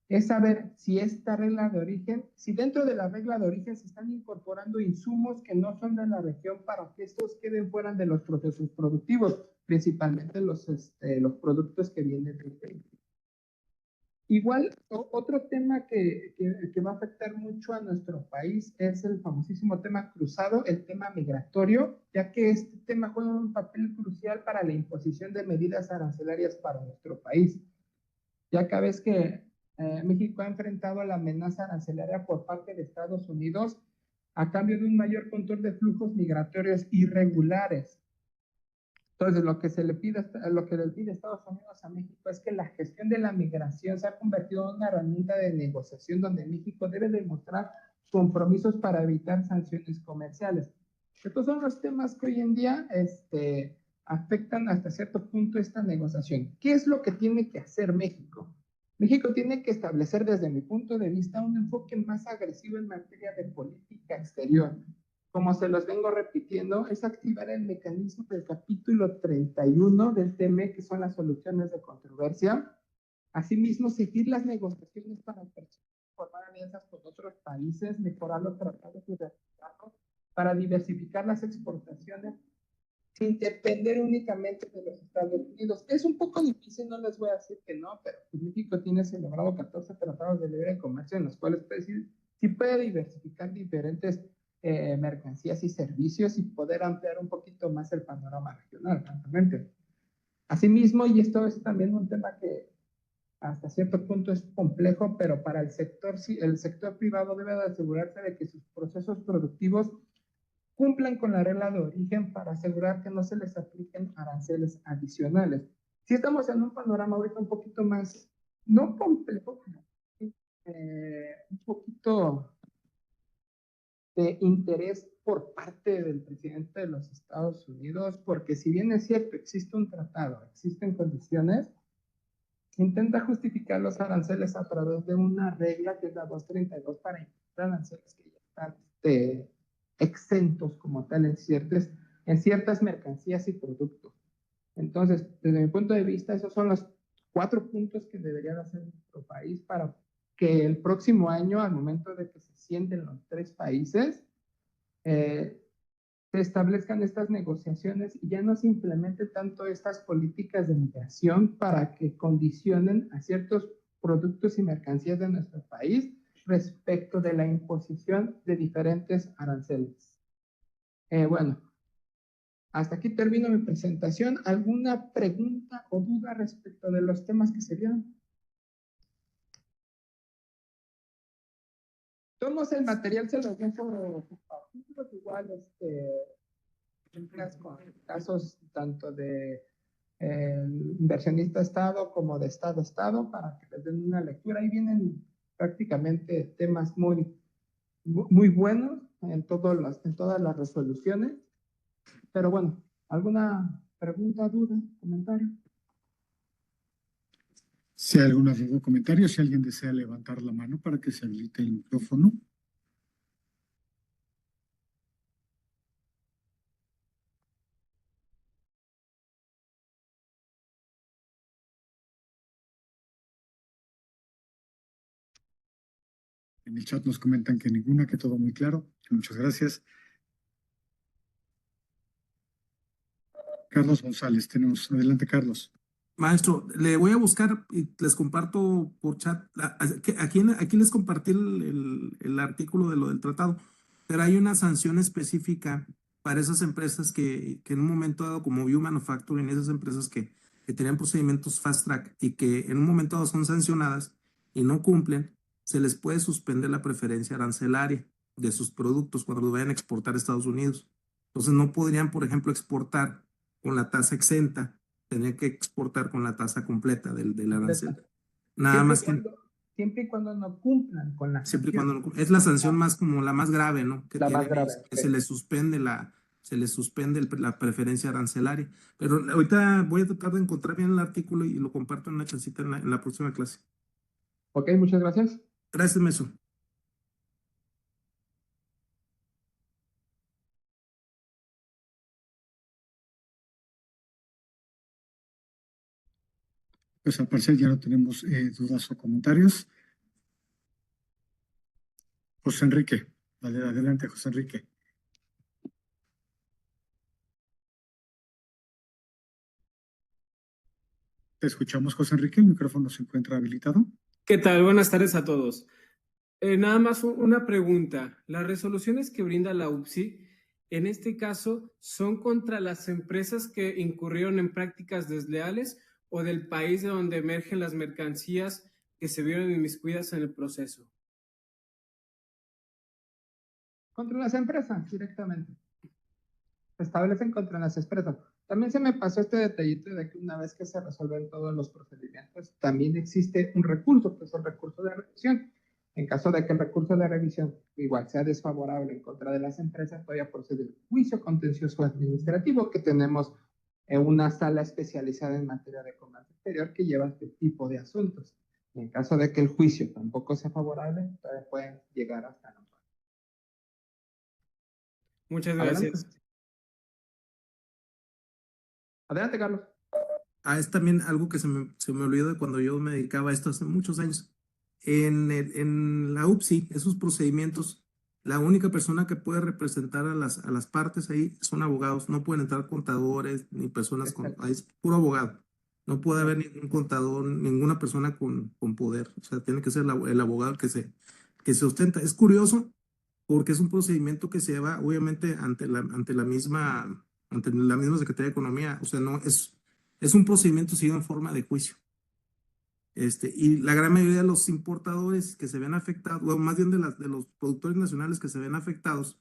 Speaker 1: es saber si esta regla de origen, si dentro de la regla de origen se están incorporando insumos que no son de la región para que estos queden fuera de los procesos productivos, principalmente los productos que vienen de Igual, otro tema que va a afectar mucho a nuestro país es el famosísimo tema cruzado, el tema migratorio, ya que este tema juega un papel crucial para la imposición de medidas arancelarias para nuestro país. Ya cada vez que México ha enfrentado la amenaza arancelaria por parte de Estados Unidos a cambio de un mayor control de flujos migratorios irregulares. Entonces, lo que le pide Estados Unidos a México es que la gestión de la migración se ha convertido en una herramienta de negociación donde México debe demostrar compromisos para evitar sanciones comerciales. Estos son los temas que hoy en día afectan hasta cierto punto esta negociación. ¿Qué es lo que tiene que hacer México? México tiene que establecer, desde mi punto de vista, un enfoque más agresivo en materia de política exterior. como se los vengo repitiendo, es activar el mecanismo del capítulo 31 del TME, que son las soluciones de controversia. Asimismo, seguir las negociaciones para formar alianzas con otros países, mejorar los tratados y resultados, para diversificar las exportaciones sin depender únicamente de los Estados Unidos. Es un poco difícil, no les voy a decir que no, pero pues México tiene celebrado 14 tratados de libre comercio en los cuales sí puede diversificar diferentes mercancías y servicios y poder ampliar un poquito más el panorama regional, francamente. Asimismo, y esto es también un tema que hasta cierto punto es complejo, pero para el sector privado debe de asegurarse de que sus procesos productivos cumplan con la regla de origen para asegurar que no se les apliquen aranceles adicionales. Si estamos en un panorama ahorita un poquito más, no complejo, un poquito de interés por parte del presidente de los Estados Unidos, porque si bien es cierto, existe un tratado, existen condiciones, intenta justificar los aranceles a través de una regla que es la 232 para imponer aranceles que ya están exentos como tal en ciertas mercancías y productos. Entonces, desde mi punto de vista, esos son los 4 puntos que debería de hacer nuestro país para que el próximo año, al momento de que se sienten los 3 países, se establezcan estas negociaciones y ya no se implemente tanto estas políticas de migración para que condicionen a ciertos productos y mercancías de nuestro país respecto de la imposición de diferentes aranceles. Bueno, hasta aquí termino mi presentación. ¿Alguna pregunta o duda respecto de los temas que se vieron? Tomos el material, se los dejo por igual, con casos tanto de inversionista Estado como de Estado a Estado para que les den una lectura. Ahí vienen prácticamente temas muy buenos en todas las resoluciones. Pero bueno, ¿alguna pregunta, duda, comentario?
Speaker 4: Si hay alguna duda o comentario, si alguien desea levantar la mano para que se habilite el micrófono. En el chat nos comentan que ninguna, que todo muy claro. Muchas gracias. Carlos González, tenemos. Adelante, Carlos.
Speaker 2: Maestro, le voy a buscar y les comparto por chat. Aquí les compartí el artículo de lo del tratado, pero hay una sanción específica para esas empresas que en un momento dado, como View Manufacturing, esas empresas que tenían procedimientos fast track y que en un momento dado son sancionadas y no cumplen, se les puede suspender la preferencia arancelaria de sus productos cuando vayan a exportar a Estados Unidos. Entonces no podrían, por ejemplo, exportar con la tasa exenta, tener que exportar con la tasa completa del arancel. Nada más que...
Speaker 1: Siempre y cuando no cumplan con la
Speaker 2: Siempre y cuando no, es la sanción más como la más grave, ¿no? Que
Speaker 1: la más grave.
Speaker 2: que se les suspende la preferencia arancelaria. Pero ahorita voy a tratar de encontrar bien el artículo y lo comparto en una chancita en la próxima clase.
Speaker 1: Ok, muchas gracias.
Speaker 2: Gracias, Meso.
Speaker 4: Pues al parecer ya no tenemos dudas o comentarios. José Enrique, adelante, José Enrique. Te escuchamos, José Enrique, el micrófono se encuentra habilitado.
Speaker 5: ¿Qué tal? Buenas tardes a todos. Nada más una pregunta. Las resoluciones que brinda la UPSI, en este caso, ¿son contra las empresas que incurrieron en prácticas desleales o del país de donde emergen las mercancías que se vieron inmiscuidas en el proceso?
Speaker 1: Contra las empresas, directamente. Se establecen contra las empresas. También se me pasó este detallito de que una vez que se resuelven todos los procedimientos, también existe un recurso, que es el recurso de revisión. En caso de que el recurso de revisión igual sea desfavorable en contra de las empresas, todavía procede el juicio contencioso administrativo, que tenemos en una sala especializada en materia de comercio exterior que lleva este tipo de asuntos. Y en caso de que el juicio tampoco sea favorable, todavía pueden llegar hasta la.
Speaker 5: Muchas
Speaker 1: Adelante.
Speaker 5: gracias.
Speaker 1: Adelante, Carlos.
Speaker 2: Es también algo que se me olvidó de cuando yo me dedicaba a esto hace muchos años. En la UPSI, esos procedimientos, la única persona que puede representar a las partes ahí son abogados. No pueden entrar contadores ni personas con... ahí es puro abogado. No puede haber ningún contador, ninguna persona con poder. O sea, tiene que ser el abogado que se ostenta. Es curioso porque es un procedimiento que se lleva, obviamente, ante la misma Secretaría de Economía. O sea, no es un procedimiento seguido en forma de juicio. Y la gran mayoría de los importadores que se ven afectados, o más bien de los productores nacionales que se ven afectados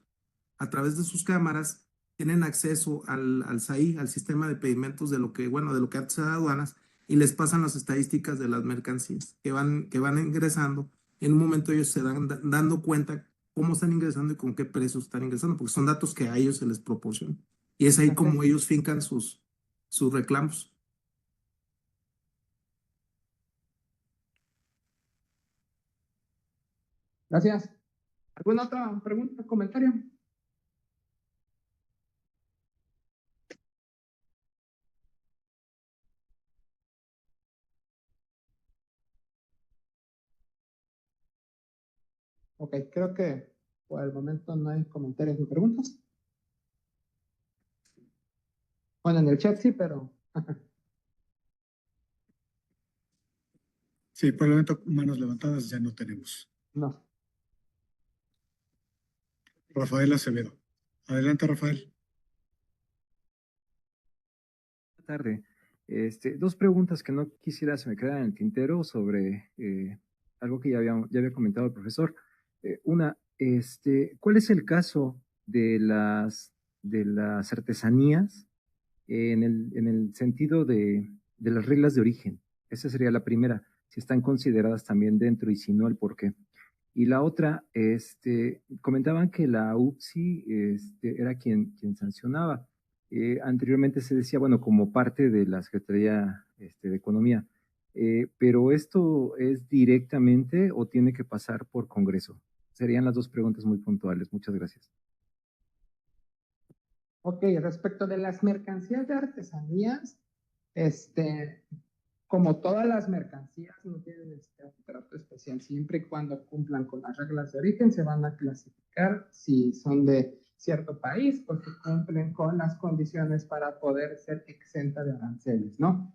Speaker 2: a través de sus cámaras, tienen acceso al SAI, al sistema de pedimentos de lo que antes era aduanas, y les pasan las estadísticas de las mercancías que van ingresando. En un momento ellos se dan dando cuenta cómo están ingresando y con qué precios están ingresando, porque son datos que a ellos se les proporcionan. Y es ahí como ellos fincan sus reclamos.
Speaker 1: Gracias. ¿Alguna otra pregunta, comentario? Ok, creo que por el momento no hay comentarios ni preguntas. Bueno, en el chat sí, pero...
Speaker 4: Sí, por el momento manos levantadas ya no tenemos.
Speaker 1: no.
Speaker 4: Rafael Acevedo. Adelante, Rafael.
Speaker 6: Buenas tardes. Dos preguntas que no quisiera se me quedaran en el tintero sobre algo que ya había comentado el profesor. Una, ¿cuál es el caso de las artesanías en el sentido de las reglas de origen? Esa sería la primera, si están consideradas también dentro y si no, el por qué. Y la otra, comentaban que la UPSI era quien sancionaba. Anteriormente se decía, bueno, como parte de la Secretaría de Economía, pero ¿esto es directamente o tiene que pasar por Congreso? Serían las dos preguntas muy puntuales. Muchas gracias.
Speaker 1: Ok, respecto de las mercancías de artesanías, como todas las mercancías no tienen un trato especial, siempre y cuando cumplan con las reglas de origen se van a clasificar si son de cierto país o si cumplen con las condiciones para poder ser exenta de aranceles, ¿no?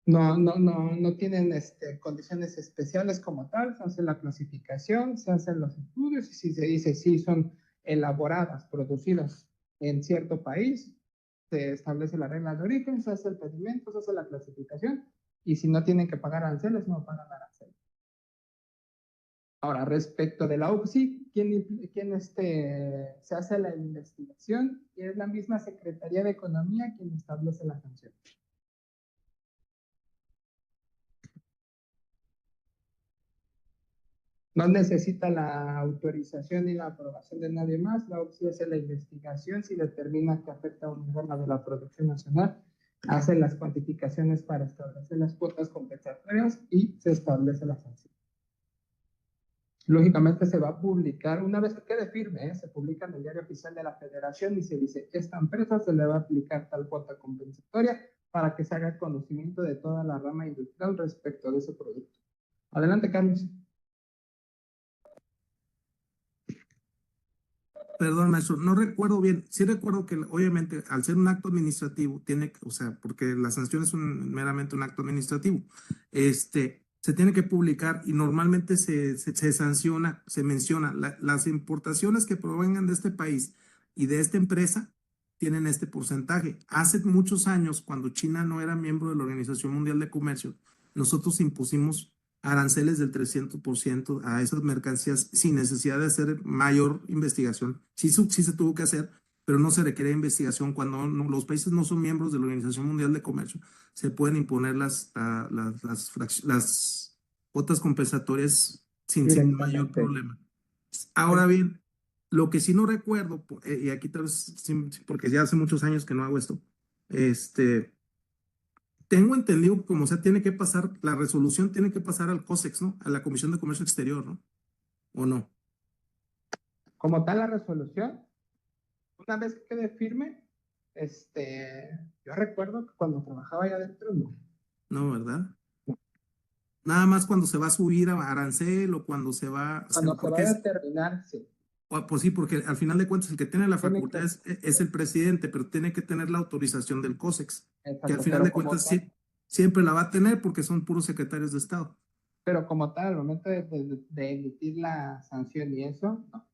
Speaker 1: No tienen condiciones especiales como tal, se hace la clasificación, se hacen los estudios y si se dice si son elaboradas, producidas en cierto país, se establece la regla de origen, se hace el pedimento, se hace la clasificación y si no tienen que pagar aranceles, no pagan aranceles. Ahora, respecto de la UPSI, ¿quién se hace la investigación? Y es la misma Secretaría de Economía quien establece la sanción. No necesita la autorización ni la aprobación de nadie más. La OPSI hace la investigación. Si determina que afecta a un órgano de la producción nacional, hace las cuantificaciones para establecer las cuotas compensatorias y se establece la sanción. Lógicamente se va a publicar, una vez que quede firme, se publica en el Diario Oficial de la Federación y se dice, esta empresa se le va a aplicar tal cuota compensatoria para que se haga conocimiento de toda la rama industrial respecto de ese producto. Adelante, Carlos.
Speaker 2: Perdón, maestro, no recuerdo bien. Sí recuerdo que, obviamente, al ser un acto administrativo, o sea, porque la sanción es meramente un acto administrativo, se tiene que publicar y normalmente se sanciona, se menciona, las importaciones que provengan de este país y de esta empresa tienen este porcentaje. Hace muchos años, cuando China no era miembro de la Organización Mundial de Comercio, nosotros impusimos aranceles del 300% a esas mercancías sin necesidad de hacer mayor investigación. Sí se tuvo que hacer, pero no se requiere investigación. Cuando los países no son miembros de la Organización Mundial de Comercio, se pueden imponer las cuotas compensatorias sin mayor problema. Ahora bien, lo que sí no recuerdo, y aquí tal vez, porque ya hace muchos años que no hago esto, tengo entendido que como sea, tiene que pasar, la resolución tiene que pasar al COSEX, ¿no? A la Comisión de Comercio Exterior, ¿no? ¿O no?
Speaker 1: Como tal la resolución, Una vez que quede firme, yo recuerdo que cuando trabajaba allá adentro, no.
Speaker 2: No, ¿verdad? Nada más cuando se va a subir a arancel o cuando se va, o sea,
Speaker 1: Cuando se
Speaker 2: porque
Speaker 1: vaya
Speaker 2: es,
Speaker 1: a terminar, sí.
Speaker 2: pues sí, porque al final de cuentas el que tiene la
Speaker 1: Tiene
Speaker 2: facultad
Speaker 1: que-
Speaker 2: es el presidente, pero tiene que tener la autorización del COSEX, que al
Speaker 1: Exacto,
Speaker 2: final
Speaker 1: pero
Speaker 2: de
Speaker 1: como
Speaker 2: cuentas
Speaker 1: tal,
Speaker 2: siempre la va a tener porque son puros secretarios de Estado.
Speaker 1: al momento de emitir la sanción y eso, no.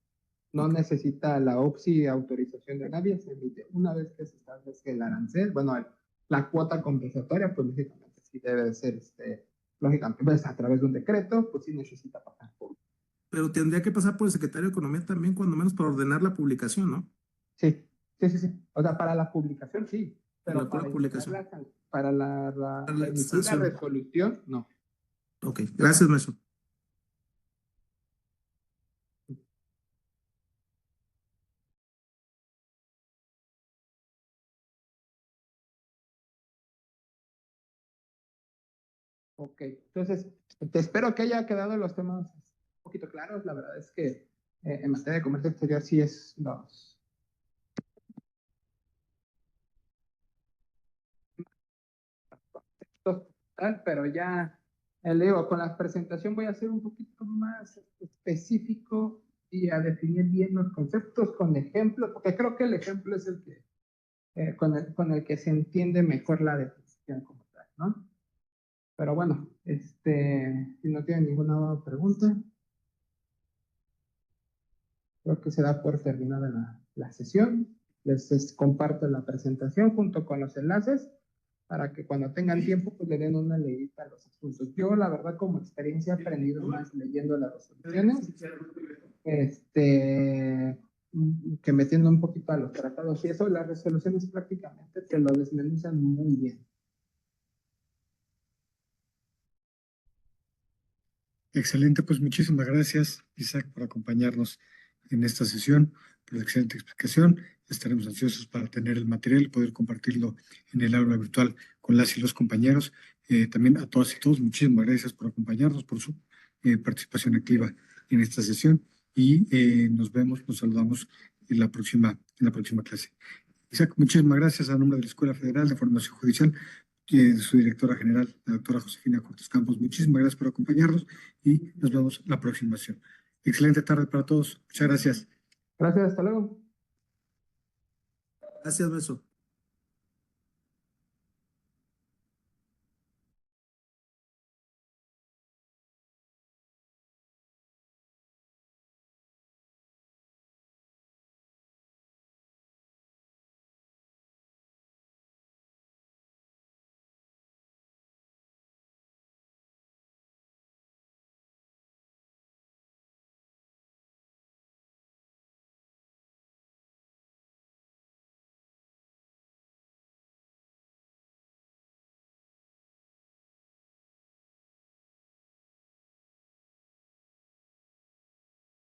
Speaker 1: No
Speaker 2: Ok.
Speaker 1: necesita la OPSI autorización de nadie, se emite una vez que se establece el arancel, bueno, la cuota compensatoria, pues lógicamente sí debe de ser, lógicamente, pues, a través de un decreto, pues sí necesita pasar por.
Speaker 2: Pero tendría que pasar por el secretario de Economía también, cuando menos para ordenar la publicación, ¿no?
Speaker 1: Sí, sí, sí, sí. O sea, para la publicación sí,
Speaker 2: Para la
Speaker 1: pero
Speaker 2: pura
Speaker 1: para imponer
Speaker 2: publicación.
Speaker 1: para
Speaker 2: Para la
Speaker 1: emitir la
Speaker 2: sanción.
Speaker 1: resolución, no.
Speaker 2: Ok, gracias, maestro.
Speaker 1: Ok, entonces, te espero que haya quedado los temas un poquito claros. La verdad es que en materia de comercio exterior sí es pero ya, le digo, con la presentación voy a ser un poquito más específico y a definir bien los conceptos con ejemplos, porque creo que el ejemplo es el que, con el que se entiende mejor la definición como tal, ¿no? Pero bueno, si no tienen ninguna pregunta, creo que se da por terminada la sesión. Les comparto la presentación junto con los enlaces para que cuando tengan tiempo pues le den una leída a los asuntos. Yo la verdad como experiencia he aprendido más leyendo las resoluciones, que metiendo un poquito a los tratados y eso, las resoluciones prácticamente te lo desmenuzan muy bien.
Speaker 4: Excelente, pues muchísimas gracias, Isaac, por acompañarnos en esta sesión, por la excelente explicación. Estaremos ansiosos para tener el material y poder compartirlo en el aula virtual con las y los compañeros. También a todas y todos, muchísimas gracias por acompañarnos, por su participación activa en esta sesión y nos vemos, nos saludamos en la próxima clase. Isaac, muchísimas gracias a nombre de la Escuela Federal de Formación Judicial, su directora general, la doctora Josefina Cortés Campos. Muchísimas gracias por acompañarnos y nos vemos la próxima sesión. Excelente tarde para todos. Muchas gracias.
Speaker 1: Gracias, hasta luego.
Speaker 2: Gracias, maestro.